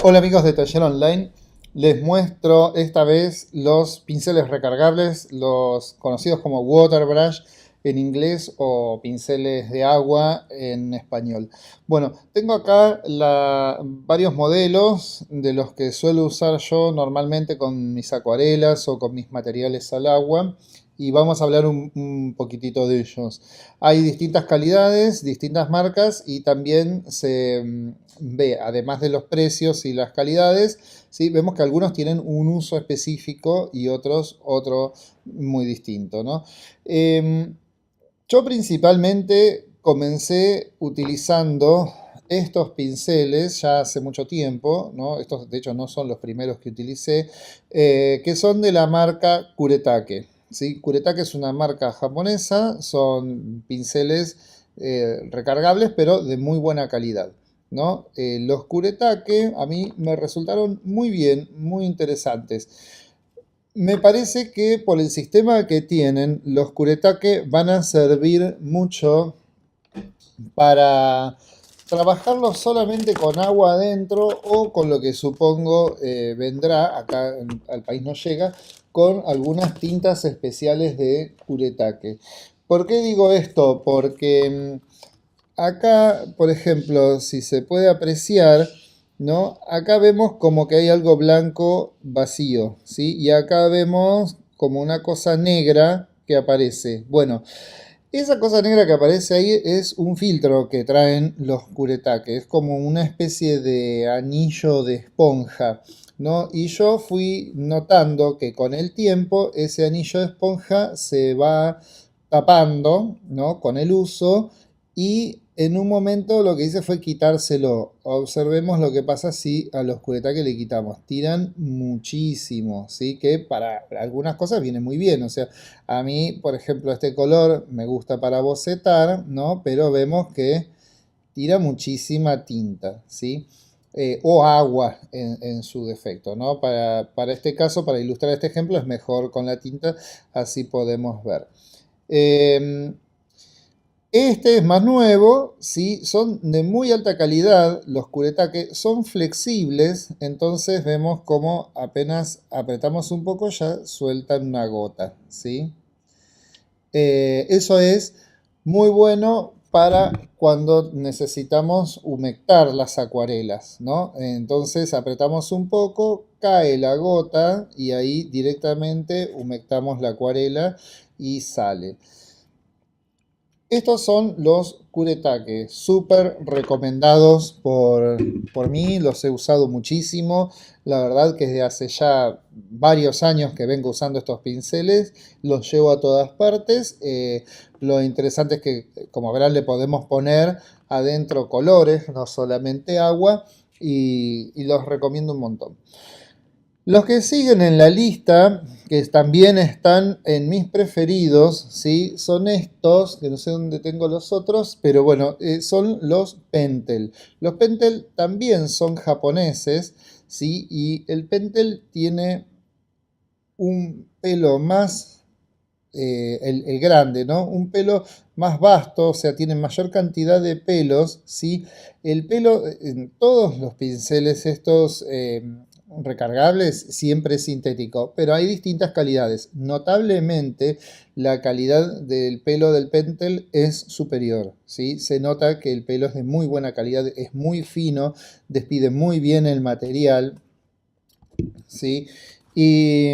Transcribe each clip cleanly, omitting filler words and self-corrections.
Hola amigos de Taller Online, les muestro esta vez los pinceles recargables, los conocidos como water brush en inglés o pinceles de agua en español. Bueno, tengo acá varios modelos de los que suelo usar yo normalmente con mis acuarelas o con mis materiales al agua y vamos a hablar un poquitito de ellos. Hay distintas calidades, distintas marcas y también se ve, además de los precios y las calidades, ¿sí? Vemos que algunos tienen un uso específico y otros otro muy distinto, ¿no? Yo principalmente comencé utilizando estos pinceles ya hace mucho tiempo, ¿no? Estos de hecho no son los primeros que utilicé, que son de la marca Kuretake. ¿Sí? Kuretake es una marca japonesa, son pinceles recargables pero de muy buena calidad, ¿no? Los Kuretake a mí me resultaron muy bien, muy interesantes. Me parece que por el sistema que tienen, los Kuretake van a servir mucho para trabajarlo solamente con agua adentro o con lo que supongo vendrá, acá al país no llega, con algunas tintas especiales de Kuretake. ¿Por qué digo esto? Porque acá, por ejemplo, si se puede apreciar, ¿no? Acá vemos como que hay algo blanco vacío, ¿sí? Y acá vemos como una cosa negra que aparece. Bueno, esa cosa negra que aparece ahí es un filtro que traen los Kuretake. Es como una especie de anillo de esponja, ¿no? Y yo fui notando que con el tiempo ese anillo de esponja se va tapando, ¿no? Con el uso y en un momento lo que hice fue quitárselo. Observemos lo que pasa si a los Kuretake le quitamos. Tiran muchísimo, ¿sí? Que para algunas cosas viene muy bien. O sea, a mí, por ejemplo, este color me gusta para bocetar, ¿no? Pero vemos que tira muchísima tinta, ¿sí? O agua en su defecto, ¿no? Para este caso, para ilustrar este ejemplo, es mejor con la tinta, así podemos ver. Eh, este es más nuevo, ¿sí? Son de muy alta calidad los Kuretake, son flexibles, entonces vemos como apenas apretamos un poco ya sueltan una gota, ¿sí? Eso es muy bueno para cuando necesitamos humectar las acuarelas, ¿no? Entonces apretamos un poco, cae la gota y ahí directamente humectamos la acuarela y sale. Estos son los Kuretake, súper recomendados por mí, los he usado muchísimo. La verdad que desde hace ya varios años que vengo usando estos pinceles, los llevo a todas partes. Lo interesante es que, como verán, le podemos poner adentro colores, no solamente agua, y los recomiendo un montón. Los que siguen en la lista, que también están en mis preferidos, ¿sí? Son estos, que no sé dónde tengo los otros, pero bueno, son los Pentel. Los Pentel también son japoneses, ¿sí? Y el Pentel tiene un pelo más, el grande, ¿no? Un pelo más vasto, o sea, tiene mayor cantidad de pelos, ¿sí? El pelo en todos los pinceles estos recargables siempre es sintético, pero hay distintas calidades. Notablemente la calidad del pelo del Pentel es superior, ¿sí? Se nota que el pelo es de muy buena calidad, es muy fino, despide muy bien el material, ¿sí? Y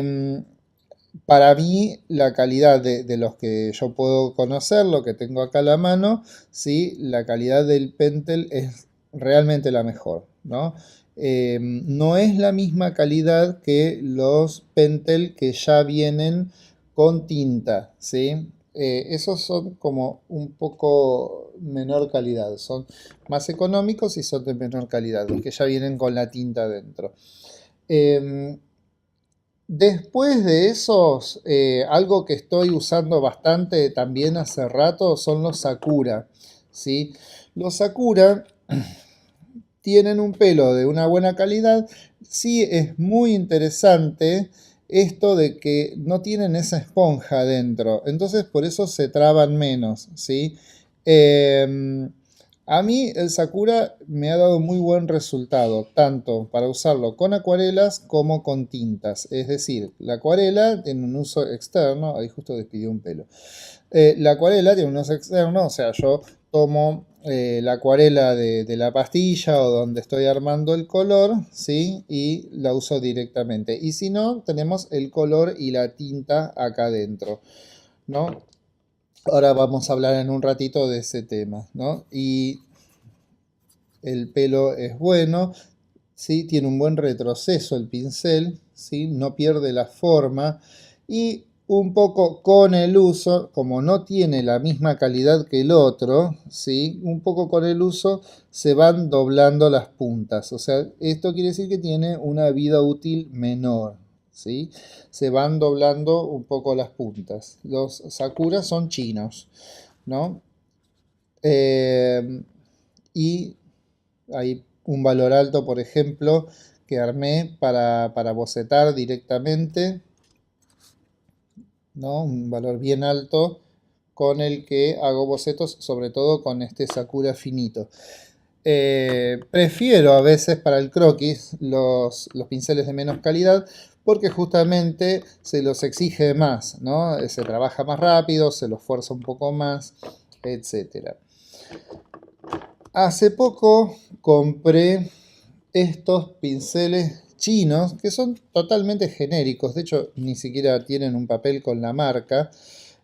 para mí, la calidad de los que yo puedo conocer, lo que tengo acá a la mano, ¿sí? La calidad del Pentel es realmente la mejor, ¿no? No es la misma calidad que los Pentel que ya vienen con tinta, ¿sí? Esos son como un poco menor calidad, son más económicos y son de menor calidad, los que ya vienen con la tinta dentro. Después de esos, algo que estoy usando bastante también hace rato son los Sakura, ¿sí? Los Sakura tienen un pelo de una buena calidad. Sí, es muy interesante esto de que no tienen esa esponja dentro, entonces por eso se traban menos, ¿sí? A mí el Sakura me ha dado muy buen resultado, tanto para usarlo con acuarelas como con tintas. Es decir, la acuarela tiene un uso externo, ahí justo despidió un pelo. La acuarela tiene un uso externo, o sea, yo tomo la acuarela de la pastilla o donde estoy armando el color, ¿sí? Y la uso directamente. Y si no, tenemos el color y la tinta acá adentro, ¿no? Ahora vamos a hablar en un ratito de ese tema, ¿no? Y el pelo es bueno, ¿sí? Tiene un buen retroceso el pincel, ¿sí? No pierde la forma y un poco con el uso, como no tiene la misma calidad que el otro, ¿sí? Un poco con el uso se van doblando las puntas, o sea, esto quiere decir que tiene una vida útil menor, ¿sí? Se van doblando un poco las puntas. Los Sakura son chinos, ¿no? Y hay un valor alto, por ejemplo, que armé para bocetar directamente, ¿no? Un valor bien alto con el que hago bocetos, sobre todo con este Sakura finito. Prefiero a veces para el croquis los pinceles de menos calidad porque justamente se los exige más, ¿no? Se trabaja más rápido, se los fuerza un poco más, etcétera. Hace poco compré estos pinceles chinos que son totalmente genéricos, de hecho ni siquiera tienen un papel con la marca,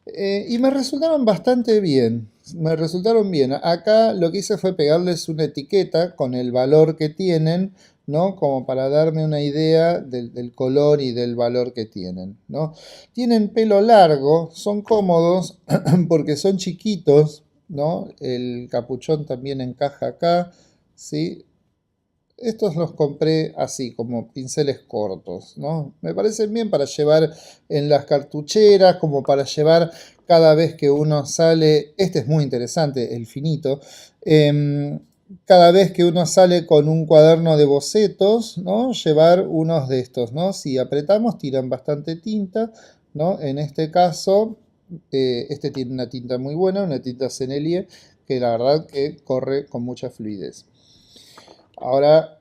y me resultaron bastante bien, me resultaron bien. Acá lo que hice fue pegarles una etiqueta con el valor que tienen, ¿no? Como para darme una idea del color y del valor que tienen, ¿no? Tienen pelo largo, son cómodos porque son chiquitos, ¿no? El capuchón también encaja acá, ¿sí? Estos los compré así, como pinceles cortos, ¿no? Me parecen bien para llevar en las cartucheras, como para llevar cada vez que uno sale. Este es muy interesante, el finito. Cada vez que uno sale con un cuaderno de bocetos, ¿no? Llevar unos de estos, ¿no? Si apretamos, tiran bastante tinta, ¿no? En este caso, este tiene una tinta muy buena, una tinta Sennelier, que la verdad que corre con mucha fluidez. Ahora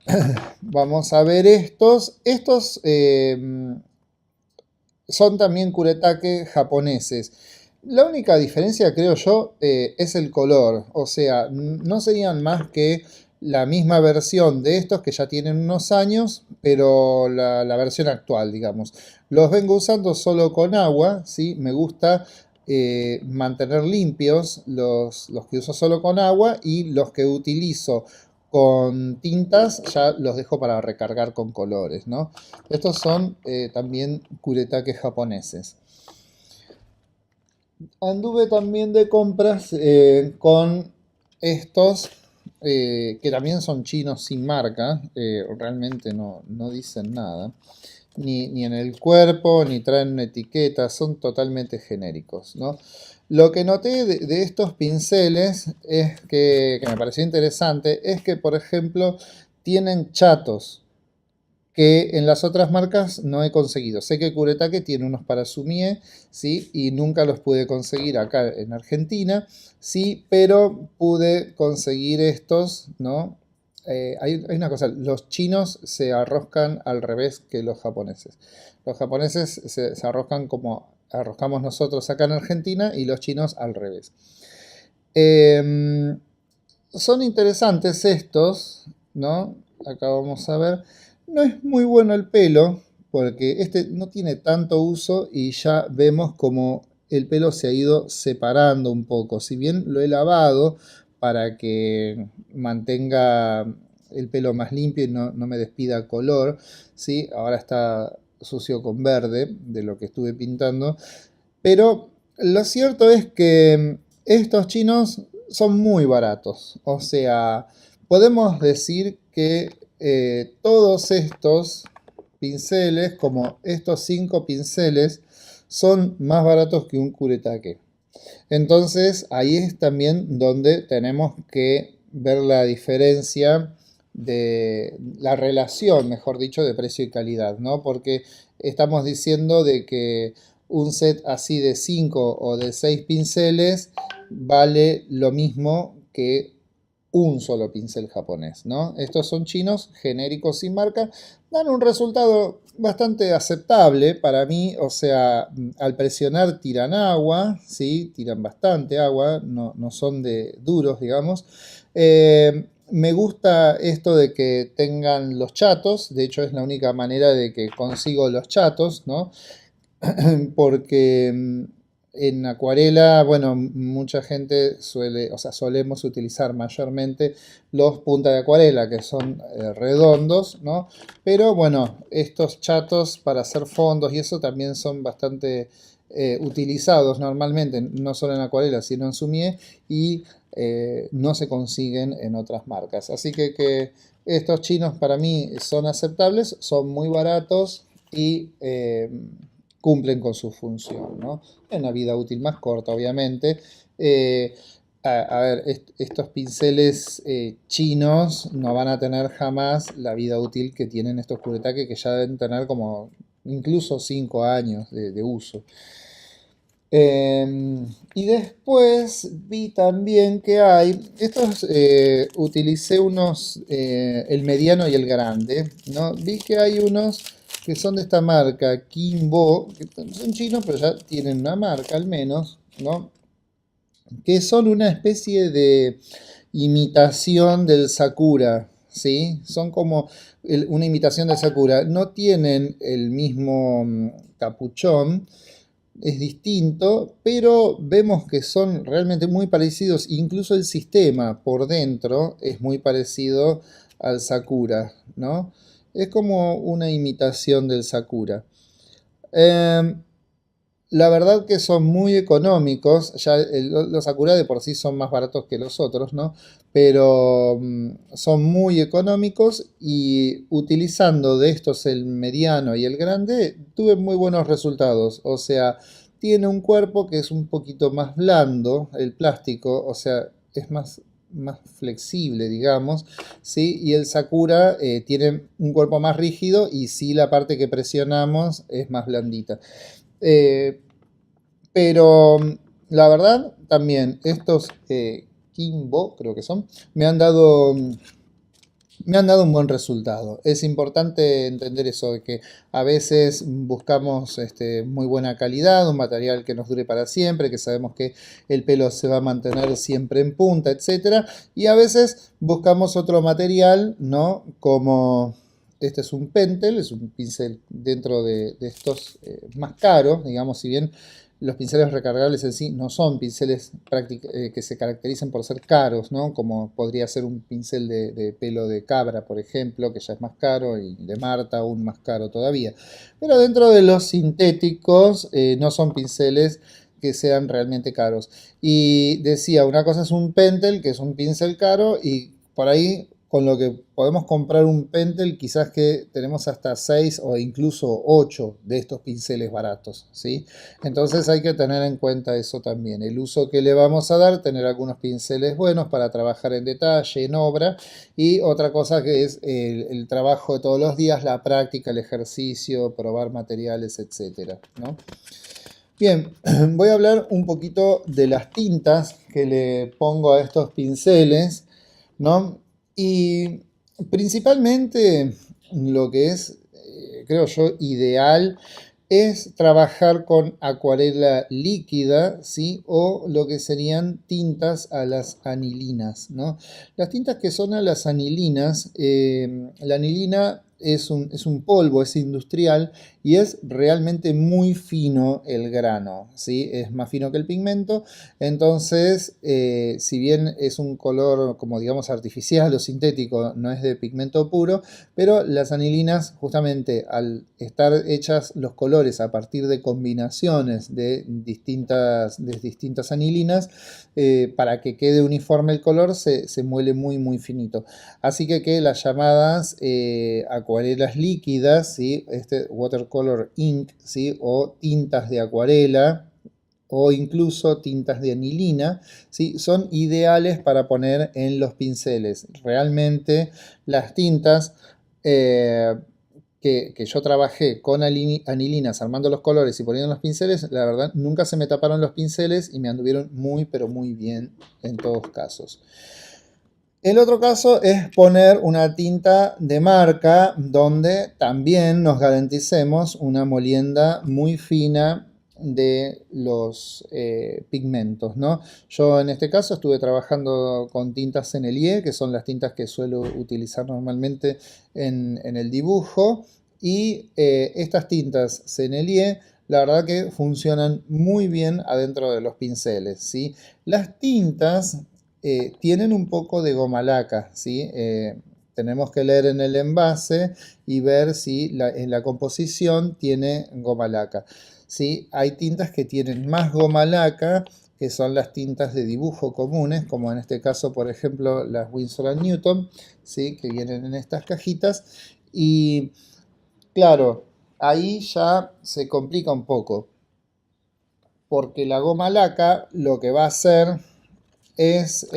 vamos a ver estos. Estos son también kuretake japoneses. La única diferencia, creo yo, es el color. O sea, no serían más que la misma versión de estos que ya tienen unos años, pero la versión actual, digamos. Los vengo usando solo con agua, ¿sí? Me gusta mantener limpios los que uso solo con agua y los que utilizo con tintas ya los dejo para recargar con colores, ¿no? Estos son también kuretake japoneses. Anduve también de compras con estos que también son chinos sin marca, realmente no dicen nada, ni en el cuerpo, ni traen una etiqueta, son totalmente genéricos, ¿no? Lo que noté de estos pinceles es que me pareció interesante, es que por ejemplo tienen chatos, que en las otras marcas no he conseguido. Sé que Kuretake tiene unos para Sumie, ¿sí? Y nunca los pude conseguir acá en Argentina, sí, pero pude conseguir estos, ¿no? Hay una cosa, los chinos se arroscan al revés que los japoneses. Los japoneses se arroscan como arroscamos nosotros acá en Argentina y los chinos al revés. Son interesantes estos, ¿no? Acá vamos a ver. No es muy bueno el pelo, porque este no tiene tanto uso y ya vemos como el pelo se ha ido separando un poco. Si bien lo he lavado para que mantenga el pelo más limpio y no me despida color, ¿sí? Ahora está sucio con verde de lo que estuve pintando. Pero lo cierto es que estos chinos son muy baratos. O sea, podemos decir que todos estos pinceles, como estos 5 pinceles, son más baratos que un kuretake. Entonces ahí es también donde tenemos que ver la diferencia de la relación, mejor dicho, de precio y calidad, ¿no? Porque estamos diciendo de que un set así de 5 o de 6 pinceles vale lo mismo que un solo pincel japonés, ¿no? Estos son chinos genéricos sin marca, dan un resultado bastante aceptable para mí, o sea, al presionar tiran agua, ¿sí? Tiran bastante agua, no son de duros, digamos. Me gusta esto de que tengan los chatos, de hecho es la única manera de que consigo los chatos, ¿no? Porque en acuarela, bueno, mucha gente suele, o sea, solemos utilizar mayormente los puntas de acuarela, que son redondos, ¿no? Pero bueno, estos chatos para hacer fondos y eso también son bastante utilizados normalmente, no solo en acuarela, sino en sumie, y no se consiguen en otras marcas. Así que estos chinos para mí son aceptables, son muy baratos y cumplen con su función, ¿no? En una vida útil más corta, obviamente. A ver, estos pinceles chinos no van a tener jamás la vida útil que tienen estos Kuretake, que ya deben tener como incluso 5 años de uso. Y después vi también que hay, estos utilicé unos, el mediano y el grande, ¿no? Vi que hay unos que son de esta marca, Kimbo, que son chinos, pero ya tienen una marca al menos, ¿no? Que son una especie de imitación del Sakura, ¿sí? Son como una imitación del Sakura. No tienen el mismo capuchón, es distinto, pero vemos que son realmente muy parecidos. Incluso el sistema por dentro es muy parecido al Sakura, ¿no? Es como una imitación del Sakura. La verdad que son muy económicos, ya los Sakura de por sí son más baratos que los otros, ¿no? Pero son muy económicos y utilizando de estos el mediano y el grande tuve muy buenos resultados. O sea, tiene un cuerpo que es un poquito más blando, el plástico, o sea, es más flexible, digamos, ¿sí? Y el Sakura tiene un cuerpo más rígido y sí la parte que presionamos es más blandita. Eh, pero la verdad, también estos Kimbo, creo que son, me han dado, me han dado un buen resultado. Es importante entender eso, de que a veces buscamos muy buena calidad, un material que nos dure para siempre, que sabemos que el pelo se va a mantener siempre en punta, etcétera. Y a veces buscamos otro material, ¿no? Como este es un Pentel, es un pincel dentro de estos más caros, digamos, si bien los pinceles recargables en sí no son pinceles que se caracterizan por ser caros, ¿no? Como podría ser un pincel de pelo de cabra, por ejemplo, que ya es más caro, y de Marta aún más caro todavía. Pero dentro de los sintéticos no son pinceles que sean realmente caros. Y decía, una cosa es un Pentel, que es un pincel caro, y por ahí con lo que podemos comprar un Pentel, quizás que tenemos hasta 6 o incluso 8 de estos pinceles baratos, ¿sí? Entonces hay que tener en cuenta eso también, el uso que le vamos a dar, tener algunos pinceles buenos para trabajar en detalle, en obra, y otra cosa que es el trabajo de todos los días, la práctica, el ejercicio, probar materiales, etcétera, ¿no? Bien, voy a hablar un poquito de las tintas que le pongo a estos pinceles, ¿no? Y principalmente lo que es, creo yo, ideal es trabajar con acuarela líquida, ¿sí? O lo que serían tintas a las anilinas, ¿no? Las tintas que son a las anilinas, la anilina es un polvo, es industrial y es realmente muy fino el grano, ¿sí? Es más fino que el pigmento, entonces, si bien es un color, como digamos, artificial o sintético, no es de pigmento puro, pero las anilinas, justamente al estar hechas los colores a partir de combinaciones de distintas anilinas, para que quede uniforme el color, se muele muy finito. Así que las llamadas acuarelas líquidas, ¿sí? Watercolor ink, ¿sí? O tintas de acuarela, o incluso tintas de anilina, ¿sí? Son ideales para poner en los pinceles. Realmente las tintas que yo trabajé con anilinas armando los colores y poniendo los pinceles, la verdad nunca se me taparon los pinceles y me anduvieron muy pero muy bien en todos casos. El otro caso es poner una tinta de marca donde también nos garanticemos una molienda muy fina de los pigmentos, ¿no? Yo en este caso estuve trabajando con tintas Sennelier, que son las tintas que suelo utilizar normalmente en el dibujo, y estas tintas Sennelier, la verdad que funcionan muy bien adentro de los pinceles, ¿sí? Las tintas tienen un poco de goma laca, ¿sí? Tenemos que leer en el envase y ver si en la composición tiene goma laca. ¿Sí? Hay tintas que tienen más goma laca, que son las tintas de dibujo comunes, como en este caso, por ejemplo, las Winsor & Newton, ¿sí? Que vienen en estas cajitas. Y claro, ahí ya se complica un poco, porque la goma laca lo que va a hacer es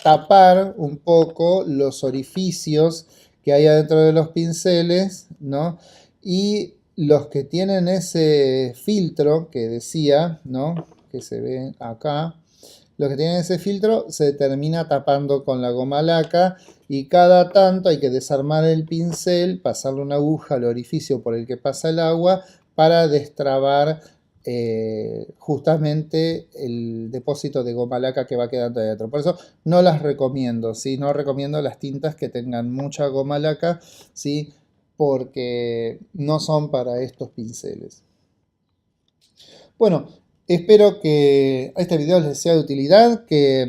tapar un poco los orificios que hay adentro de los pinceles, ¿no? Y los que tienen ese filtro que decía, ¿no? Que se ve acá, los que tienen ese filtro se termina tapando con la goma laca y cada tanto hay que desarmar el pincel, pasarle una aguja al orificio por el que pasa el agua para destrabar justamente el depósito de goma laca que va quedando adentro. Por eso no las recomiendo, ¿sí? No recomiendo las tintas que tengan mucha goma laca, ¿sí? Porque no son para estos pinceles. Bueno, espero que este video les sea de utilidad, que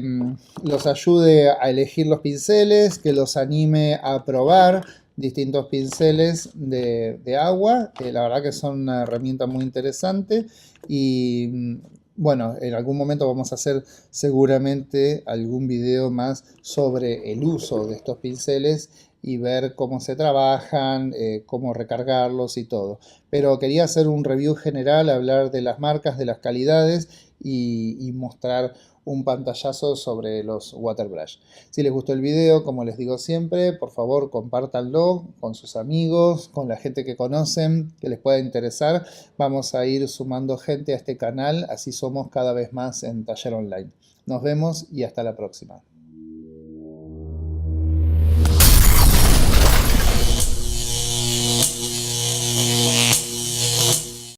los ayude a elegir los pinceles, que los anime a probar distintos pinceles de agua, que la verdad que son una herramienta muy interesante y bueno, en algún momento vamos a hacer seguramente algún video más sobre el uso de estos pinceles y ver cómo se trabajan, cómo recargarlos y todo. Pero quería hacer un review general, hablar de las marcas, de las calidades y mostrar un pantallazo sobre los Waterbrush. Si les gustó el video, como les digo siempre, por favor compártanlo con sus amigos, con la gente que conocen, que les pueda interesar. Vamos a ir sumando gente a este canal, así somos cada vez más en Taller Online. Nos vemos y hasta la próxima.